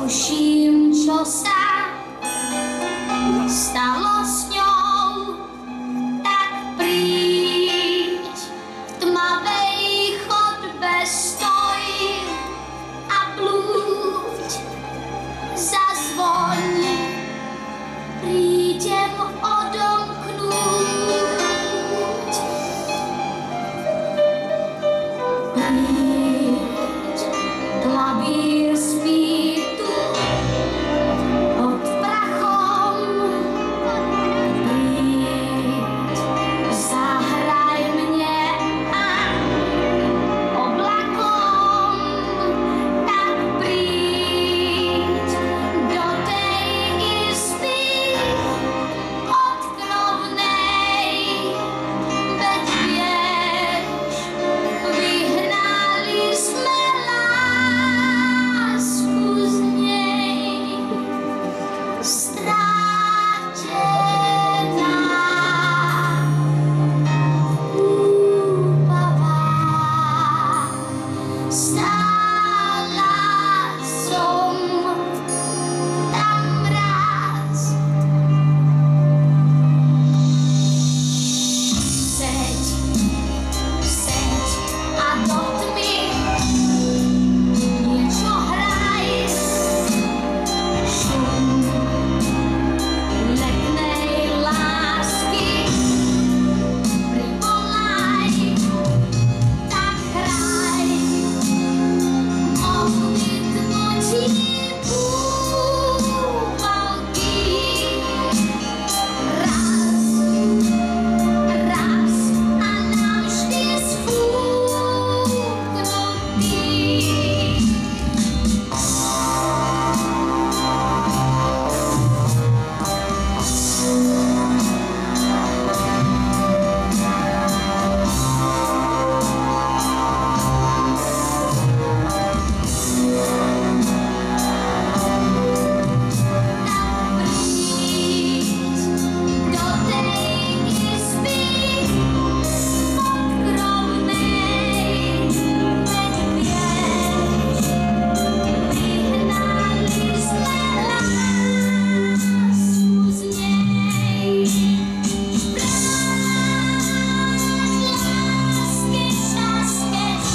tuším, čo sa stalo s ňou, tak príď v tmavej chodbe stoj a blúď, zazvoň, prídem odomknúť. Príď, klavír spí tu pod prachom. Príď, zahraj mne a oblakom. Tak príď do tej izby odkrovnej, veď vieš, vyhnali sme lásku z nej, strátená, úpavá, stála som tam raz. Seď a do tmy niečo hraj. Šum letnej lásky privolaj, tak hraj. Odmítnutí úpalky. Raz a navždy sfúknutý. Príď do tej izby odkrovnej, veď vieš, vyhnali sme lásku z nej. Vráť lásky čas, keď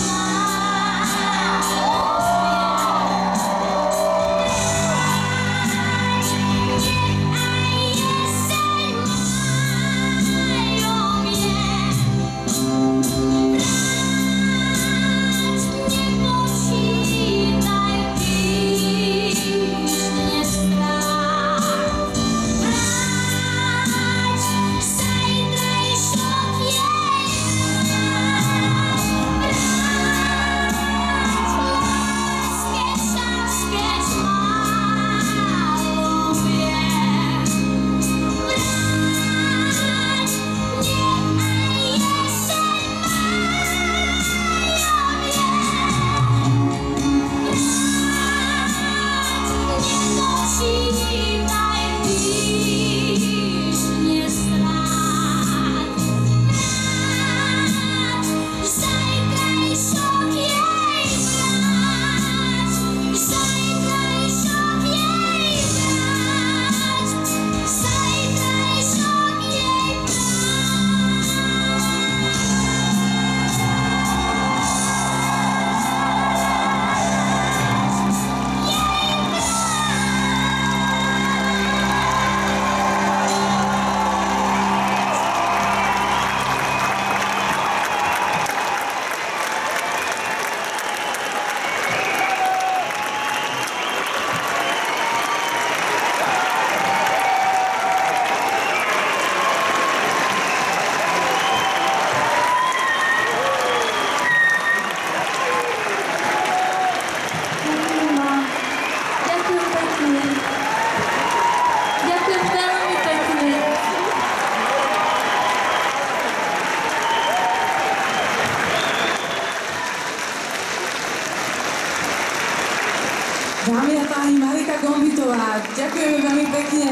Dámy a páni, Marika Gombitová, ďakujeme veľmi pekne.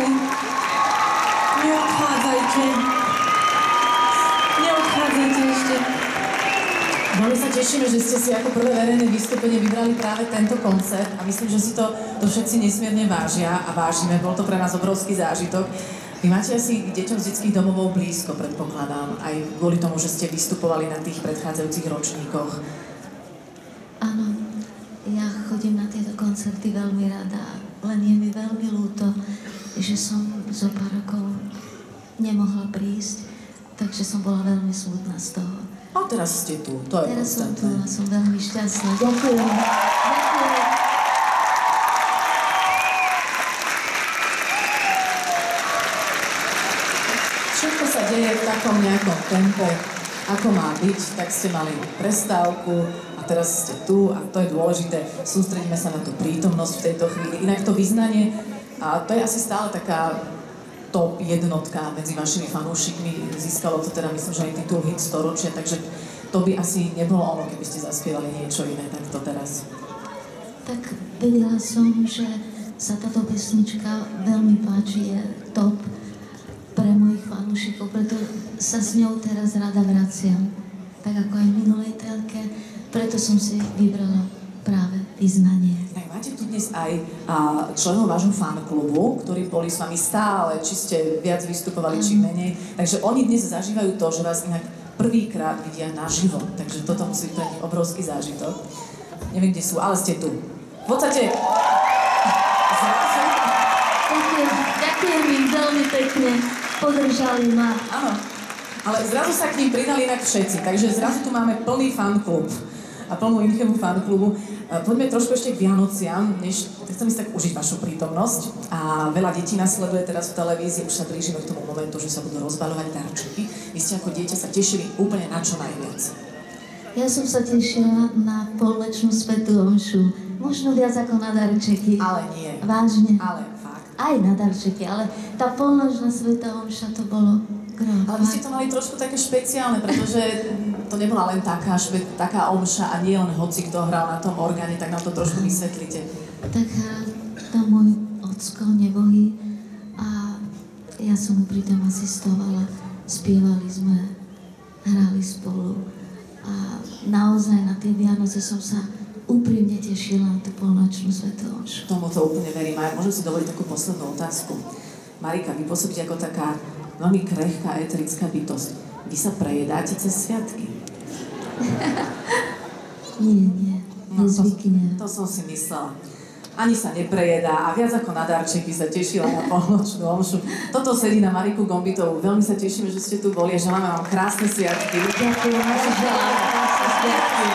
Neodchádzajte ešte. Veľmi sa tešíme, že ste si ako prvé verejné vystúpenie vybrali práve tento koncert a myslím, že si to všetci nesmierne vážia a vážime. Bol to pre nás obrovský zážitok. Vy máte asi k deťom z detských domovov blízko, predpokladám, aj kvôli tomu, že ste vystupovali na tých predchádzajúcich ročníkoch. Áno, ja chodím na tieto koncerty veľmi rada, len je mi veľmi ľúto, že som zo pár rokov nemohla prísť, takže som bola veľmi smutná z toho. A teraz ste tu, to je Teraz som tu podstatné. a som veľmi šťastná. Ďakujem. Ďakujem. Všetko sa deje v takom nejakom tempe, ako má byť, tak ste mali prestávku a teraz ste tu a to je dôležité. Sústredíme sa na tú prítomnosť v tejto chvíli. Inak to vyznanie, a to je asi stále taká top jednotka medzi vašimi fanúšikmi. Získalo to teda, myslím, že aj titul Hit storočia, takže to by asi nebolo ono, keby ste zaspievali niečo iné takto teraz. Tak vedela som, že sa táto pesnička veľmi páči, je top pre mojich fanúšikov, preto sa s ňou teraz rada vraciam. Tak ako aj v minulej telke, preto som si vybrala práve Vyznanie. Tak máte tu dnes aj členov vášho fanklubu, ktorí boli s vami stále, či ste viac vystupovali, či menej. Takže oni dnes zažívajú to, že vás inak prvýkrát vidia naživo. Takže toto musí byť pre nich obrovský zážitok. Neviem, kde sú, ale ste tu. V podstate... Ďakujem im veľmi pekne, podržali ma. Áno, ale zrazu sa k ním pridali inak všetci, takže zrazu tu máme plný fanklub a plnú Inchymu fanklubu. Poďme trošku ešte k Vianociam, než chcem si tak užiť vašu prítomnosť. A veľa detí nás sleduje teraz v televízii, už sa blížime k tomu momentu, že sa budú rozbaľovať darčeky. Vy ste ako dieťa sa tešili úplne na čo najviac. Ja som sa tešila na polnočnú svätú omšu, možno viac ako na darčeky. Ale nie. Vážne. Ale fakt. Aj na darčeky, ale tá polnočná svätá omša to bolo gro. Ale vy ste to mali trošku také špeciálne, pretože to nebola len taká omša a nie len hoci kto hral na tom orgáne, tak nám to trošku vysvetlite. Tak hral to môj ocko nebohý a ja som mu pri tom asistovala. Spievali sme, hrali spolu a naozaj na tie Vianoce som sa úprimne tešila na tú polnočnú svätú omšu. Tomu to úplne verím. A môžem si dovoliť takú poslednú otázku. Marika, vy pôsobíte ako taká veľmi krehká, eterická bytosť. Vy sa prejedáte cez sviatky? Nie, nezvykne. To som si myslela. Ani sa neprejedá a viac ako na darčeky sa tešila na polnočnú omšu. Toto sedí na Mariku Gombitovú. Veľmi sa tešíme, že ste tu boli a želáme vám krásne sviatky. Ďakujem, že želám krásne sviatky.